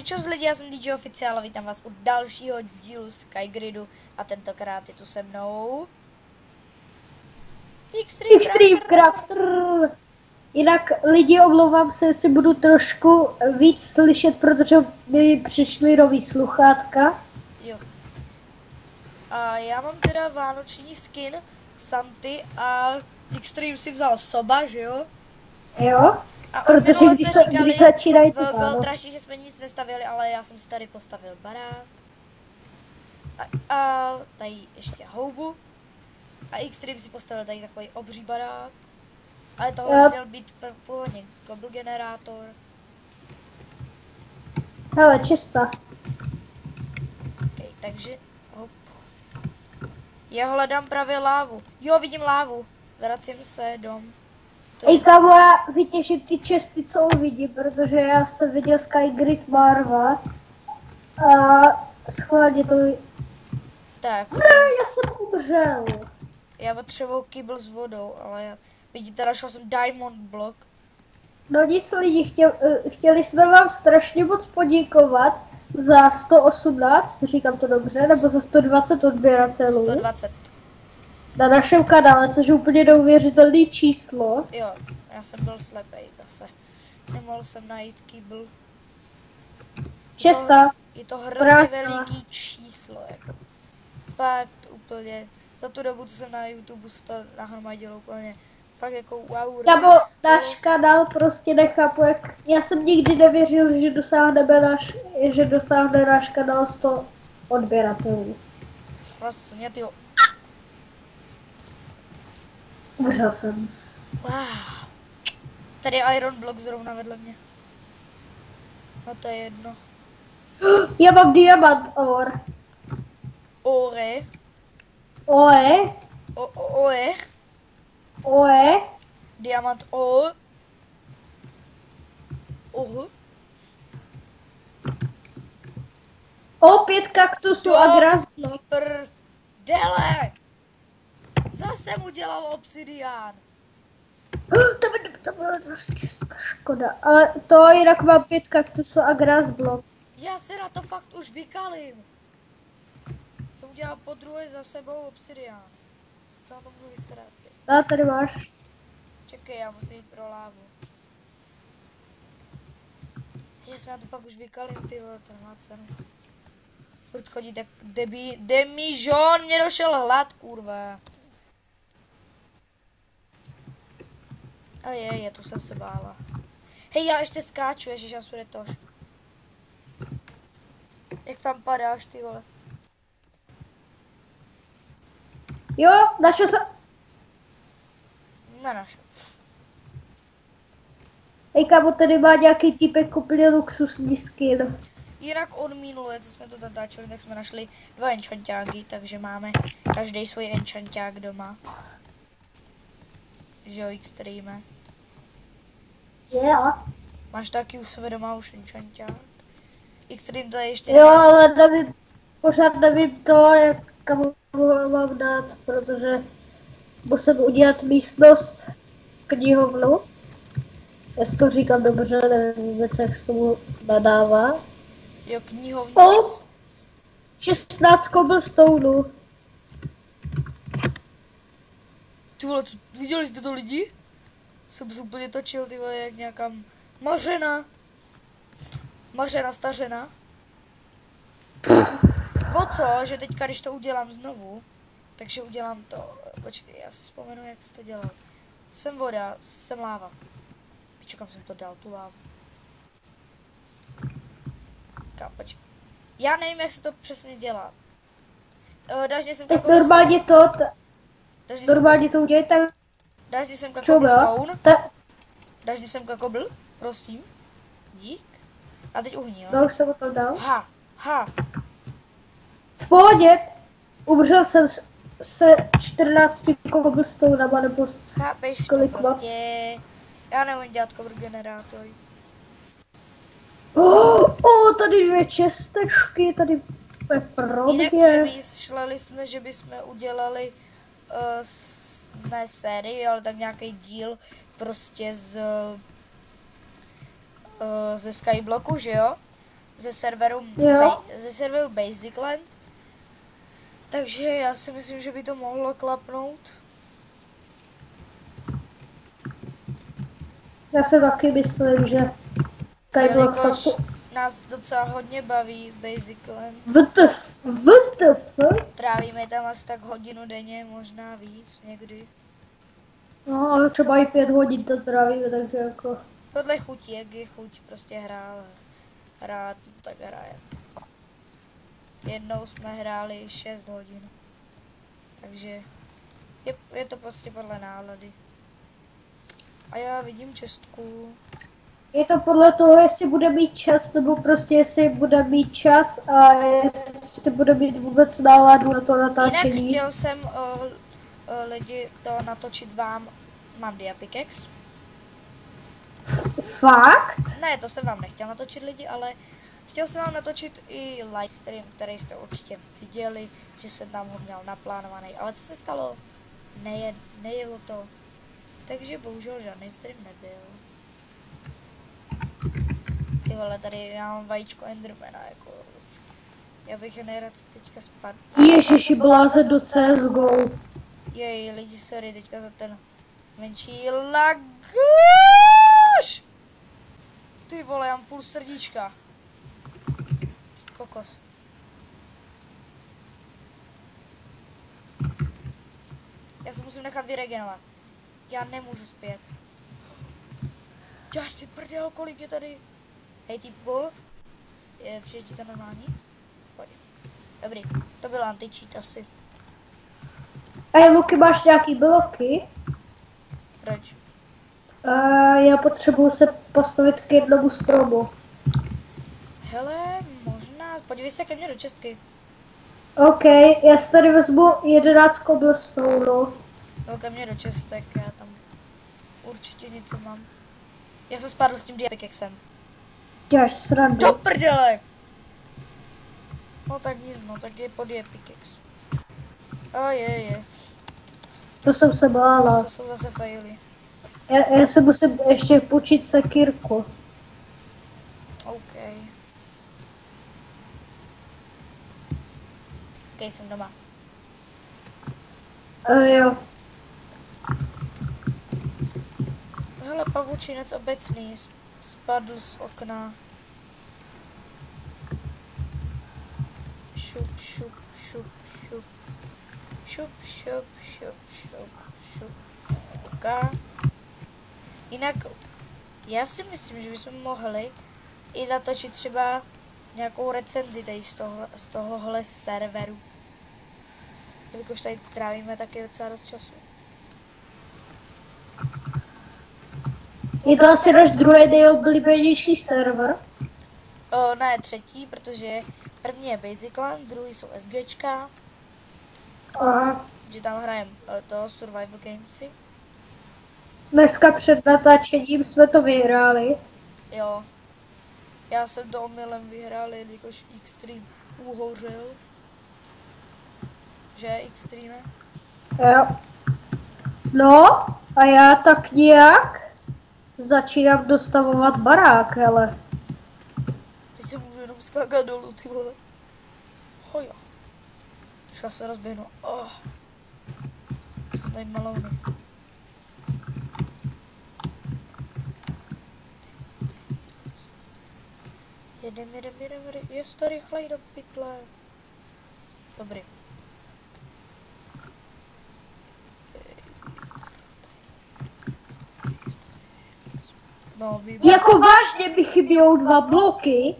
Čus lidi, já jsem DJ Oficiál a vítám vás u dalšího dílu Skygridu a tentokrát je tu se mnou Extreme Crafter. Jinak lidi, omlouvám se, jestli budu trošku víc slyšet, protože mi přišly nový sluchátka. Jo. A já mám teda vánoční skin Santy a Extreme si vzal soba, že jo? Jo, A protože když začínají ty Goldraši, že jsme nic nestavili, ale já jsem si tady postavil barák. A tady ještě houbu. A Extreme si postavil tady takový obří barák. Ale tohle měl být původně gobl generátor. Hele, čista. Okay, takže hop. Já hledám právě lávu. Jo, vidím lávu. Vracím se dom. Ej kámo, já vytěžím ty česty, co uvidím, protože já jsem viděl Skygrid Marva. A schválně to... Tak. Ne, já jsem umřel. Já potřebuji kýbl s vodou, ale já... Vidíte, našel jsem diamond block. No nic lidi, chtěli jsme vám strašně moc poděkovat za 118, říkám to dobře, nebo za 120 odběratelů. 120. Na našem kanále, což je úplně neuvěřitelné číslo. Jo, já jsem byl slepej zase. Nemohl jsem najít kýbl. Česta. Je to hrozně veliký číslo, jako. Fakt úplně. Za tu dobu, co jsem na YouTube, se to nahromadilo úplně. Fakt jako wow. Nebo náš kanál prostě nechápu, jak... Já jsem nikdy nevěřil, že dosáhne náš kanál 100 odběratelů. Vlastně, tyjo. Umřel jsem. Wow. Tady je iron block zrovna vedle mě. No to je jedno. Já mám diamant or. Ore. Oe. Oe. Oe. Diamant o. Oho. Opět kaktusu a grass block. Prdele. Zase mu dělal obsidián. To byla dost česká škoda. Ale to jinak mám 5 kaktusů a grass block. Já se na to fakt už vykalím. Jsem udělal po druhé za sebou obsidián. Co na to budu vysrat? A tady máš. Čekej, já musím jít pro lávu. Já se na to fakt už vykalím, ty vole, to má cenu. Furt chodí tak demižon, mě došel hlad, kurva. A je, to jsem se bála. Hej, já ještě skáču, ježiš, já sude tož. Jak tam padáš, ty vole? Jo, našel jsem. Nenašel. Hej kámo, tady má nějaký typek úplně luxusní skin. Jinak od minulé, co jsme to natáčeli, tak jsme našli 2 enchantáky, takže máme každý svůj enchanták doma. Že jo, Extreme. Yeah. Máš taky u sebe doma už enchanták? Extreme to je ještě... Jo, ale nevím, pořád nevím to, jak kam mám dát, protože musím udělat místnost knihovnu. Já si to říkám dobře, nevím vůbec, jak se tomu nadává. Jo, knihovnu. 16 cobblestoneů. Ty vole, viděli jste to lidi? Jsem se úplně točil, ty vole, jak nějaká mařena. Mařena stařena. O co, že teďka, když to udělám znovu, takže udělám to, počkej, já si vzpomenu, jak se to dělal. Jsem voda, jsem láva. Pičo, kam jsem to dal, tu lávu. Počkej. Já nevím, jak se to přesně dělá. Dáš jsem tak normálně to, normálně to udělej tak. Dáš jsem cobblestone. Dáš jsem kobl, prosím. Dík. A teď uhni, jo? No, už jsem to dal. Ha. V pohodě. Umřel jsem se 14 cobblestonama, nebo chápeš kolik to prostě. Já neumím dělat cobble generátory. Tady 2 čestečky, tady je pro mě. Jinak přemýšleli jsme, že bychom udělali ne sérii, ale tak nějaký díl prostě ze Skyblocku, že jo? ze serveru, Jo. ze serveru Basicland. Takže já si myslím, že by to mohlo klapnout. Já se taky myslím, že tady bylo Jelikož fakt... nás docela hodně baví Basicland. VTF? Trávíme tam asi tak hodinu denně, možná víc někdy. No, ale třeba i 5 hodin to trávíme, takže jako... Podle chutí, jak je chuť prostě hrát, no tak hrajem. Jednou jsme hráli 6 hodin. Takže je to prostě podle nálady. A já vidím čestku. Je to podle toho, jestli bude mít čas, nebo prostě jestli bude mít čas a jestli bude mít vůbec náladu na to natáčení. Jinak chtěl jsem lidi to natočit vám. Mám Diapikex. Fakt? Ne, to jsem vám nechtěl natočit lidi, ale chtěl jsem vám natočit i livestream, který jste určitě viděli, že jsem tam ho měl naplánovaný. Ale co se stalo? Nejelo to. Takže bohužel žádný stream nebyl. Ty vole, tady já mám vajíčko Endermana, jako... Já bych nerad teďka spadl. Ježiši, bláze do CSGO. Jej, lidi, sorry, teďka za ten menší laguš! Ty vole, já mám půl srdíčka. Ty kokos. Já se musím nechat vyregenovat. Já nemůžu zpět. Děláš si prdel, kolik je tady? Hej, týpku. Přijde ti to normální? Pojď. Dobrý, to byl anti-cheat asi. Ej, Luky, máš nějaký bloky? Proč? Já potřebuji se postavit k jednomu stromu. Hele, možná, podívej se ke mně do čestky. OK, já si tady vezmu 11 cobblestone. Jo, ke mně do čestek, já tam určitě něco mám. Já jsem spadl s tím diapikexem. Děláš srandu. Do prdele! No tak nic, no, tak je pod diapikex. A je. To jsem se bála. To jsou zase faily. Já se musím ještě půjčit sekírku. OK. OK, jsem doma. Jo. Hele, pavučinec obecný spadl z okna. Šup, šup, šup, šup. Šup, šup, šup, šup, šup. OK. Jinak, já si myslím, že bychom mohli i natočit třeba nějakou recenzi tady z tohohle serveru. Jelikož tady trávíme taky docela dost času. Je to asi náš druhý nejoblíbenější server. Ne, třetí, protože první je Basicland, druhý jsou SGčka, Aha. že tam hrajeme to Survival Gamesy. Dneska před natáčením jsme to vyhráli. Jo. Já jsem to omylem vyhrál, jelikož Xtreme uhořel. Že Xtreme? Jo. No, a já tak nějak začínám dostavovat barák, ale... Teď se můžu jenom skákat dolů, ty vole. Hojo. Šla se rozběhnu. Oh. Co jsou tady malouny? Jedem. Jest to rychlej do pytle. Dobrý. No, Jako vážně mi chybějou 2 bloky.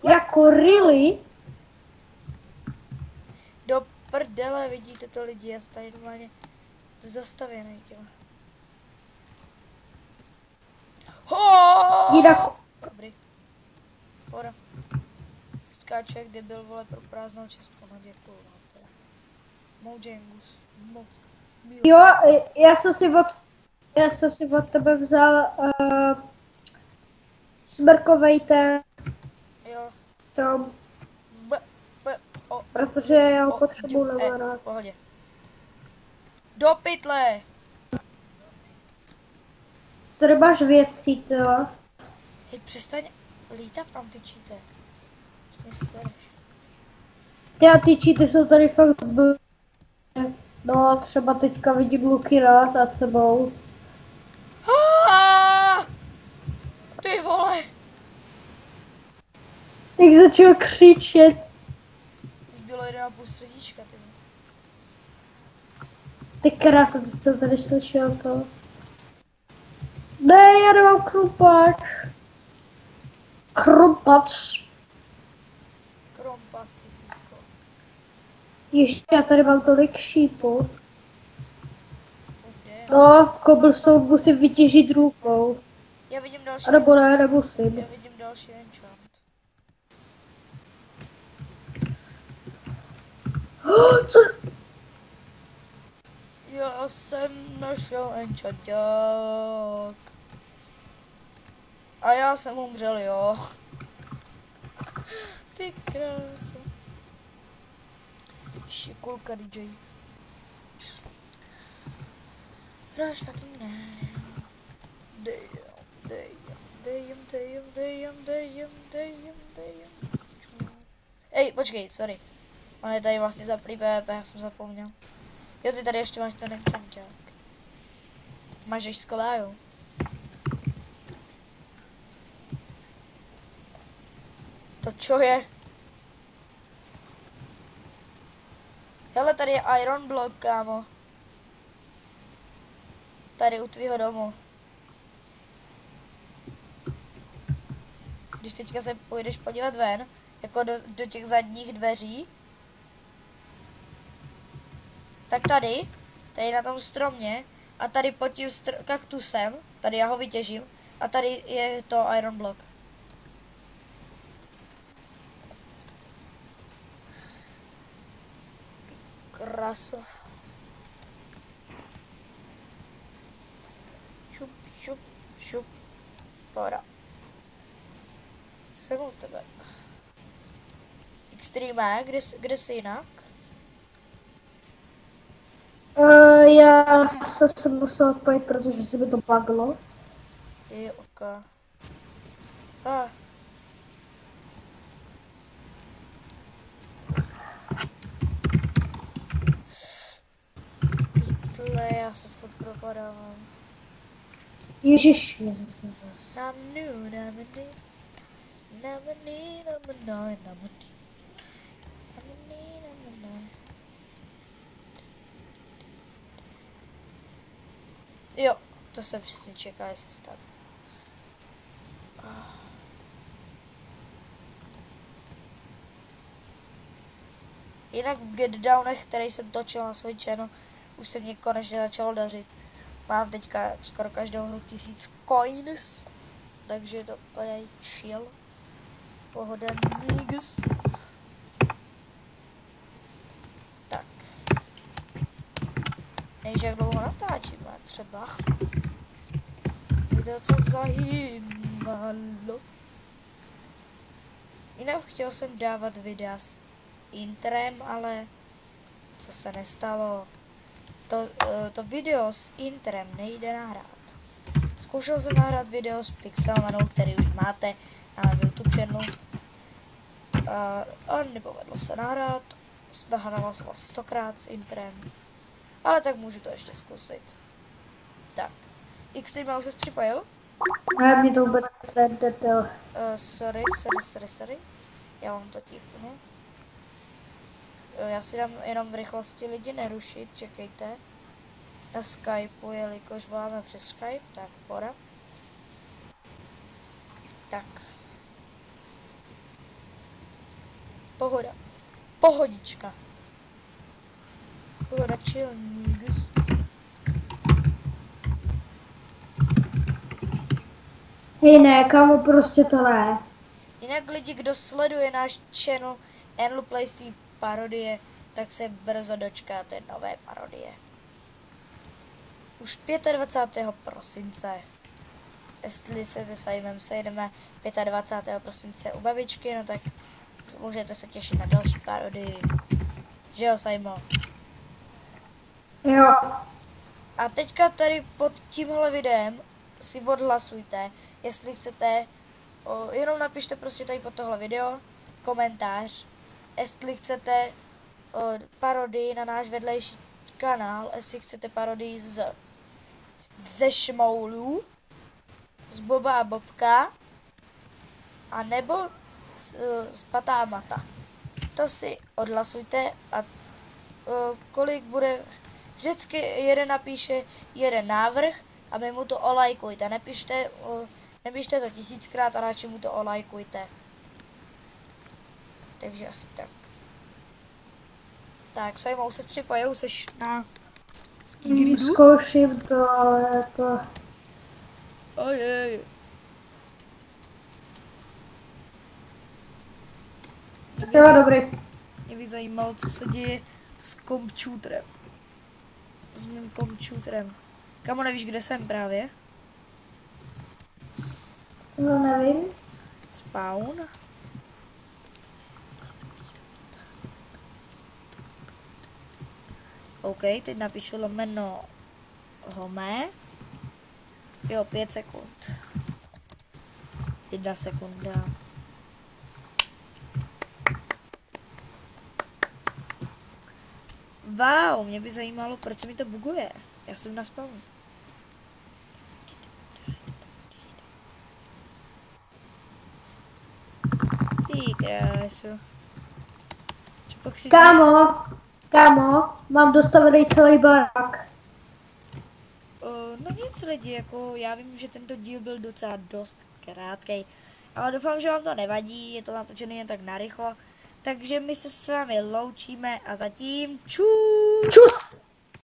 Jako really? do prdele, vidíte to lidi, já jsem tady normálně zastavěný těma. Jinak... Dobrý. Pora. Skáče, kde byl, vole, pro prázdnou čistku, no děkuju vám teda. Mojangus, moc. Jo, já jsem si od tebe vzal smrkovej ten Jo. strom, O, protože já ho o, potřebuji v navarovat. pohodě. Do pytle! Tady máš věcí, to. Hej, přestaň Lítat mám ty cheaty. Mě sereš. Ty a ty cheaty jsou tady fakt blbé. No, třeba teďka vidím Lukina nad sebou. Ty vole! Jak začal křičet. Zbylo 1,5 srdíčka, ty vole. Ty krása, teď jsem tady slyšel to. Ne, já nemám krumpáč. Krumpač. Krompacifiko. Ještě já tady mám tolik šípů. Kde? No, cobblestone musím vytěžit rukou. Já vidím další. A nebo ne, nemusím. Já vidím další enchant. Co? Já jsem našel enchanták. A já jsem umřel, jo. Ty krása. Šikulka DJ. Hráš fucking ne. Damn. Ej, počkej, sorry. On je tady vlastně za prý PvP, já jsem zapomněl. Jo, ty tady ještě máš ten enchanták. Máš ještě skoláju. To čo je? Hele, tady je iron block, kámo. Tady u tvýho domu. Když teďka se půjdeš podívat ven, jako do těch zadních dveří, tak tady na tom stromě a tady pod tím kaktusem, tady já ho vytěžím a tady je to iron block. Kraso. Šup. Pora. Jsem u tebe. Extreme, kde jsi jinak? Já se musel odpojit, protože se mi to buglo. Je ok. Pytle, já se furt propadávám. Ježiš. Jo, to jsem přesně čekal, jestli stane. Jinak v Get Downech, který jsem točil na svůj channel, už se mě konečně začalo dařit. Mám teďka skoro každou hru 1000 coins, takže je to úplně chill. Pohoda niggas. Tak. Nevíš, jak dlouho natáčíme třeba. Video, co zajímalo. Jinak chtěl jsem dávat videa s intrem, ale co se nestalo. To video s intrem nejde nahrát. Zkoušel jsem nahrát video s Pixelmanou, který už máte na YouTube channelu. A nepovedlo se nahrát. Nahrával jsem asi 100krát s intrem. Ale tak můžu to ještě zkusit. Tak. Xtreme, už jsi připojil? Ne, mě to vůbec nedete. Sorry. Já vám to tipnu. Já si dám jenom v rychlosti lidi nerušit, čekejte. Na Skypeu, jelikož voláme přes Skype, tak pora. Tak. Pohoda. Pohodička. Pohoda chill niggas. Hej ne, kámo, prostě to ne. Jinak lidi, kdo sleduje náš channel Endluplays TV parodie, tak se brzo dočkáte nové parodie. Už 25. prosince. Jestli se se Simem sejdeme 25. prosince u babičky, no tak můžete se těšit na další parodii. Že jo, Simo? Jo. A teďka tady pod tímhle videem si odhlasujte, jestli chcete jenom napište prostě tady pod tohle video komentář, jestli chcete parodii na náš vedlejší kanál, jestli chcete parodii ze Šmoulů, z Boba a Bobka, a nebo z Pata a Mata. To si odhlasujte a kolik bude, vždycky jeden napíše jeden návrh a vy mu to olajkujte. Nepište to 1000krát a radši mu to olajkujte. Takže asi tak. Tak, Simon se připojil, seš na Skigridu? Zkouším to, jako... Ojej. Jo, dobrý. Mě by zajímalo, co se děje s komputerem. S mým komputerem. Kamo, nevíš, kde jsem právě? No, nevím. Spawn. OK, teď napíšu lomeno Home. Jo, 5 sekund. 1 sekunda. Wow, mě by zajímalo, proč se mi to buguje. Já jsem na spawnu. Ty krásu. Co pak si Kámo, mám dostavený celý barák. No nic lidi, jako já vím, že tento díl byl docela dost krátkej, ale doufám, že vám to nevadí, je to natočený jen tak narychlo, takže my se s vámi loučíme a zatím čus! Čus!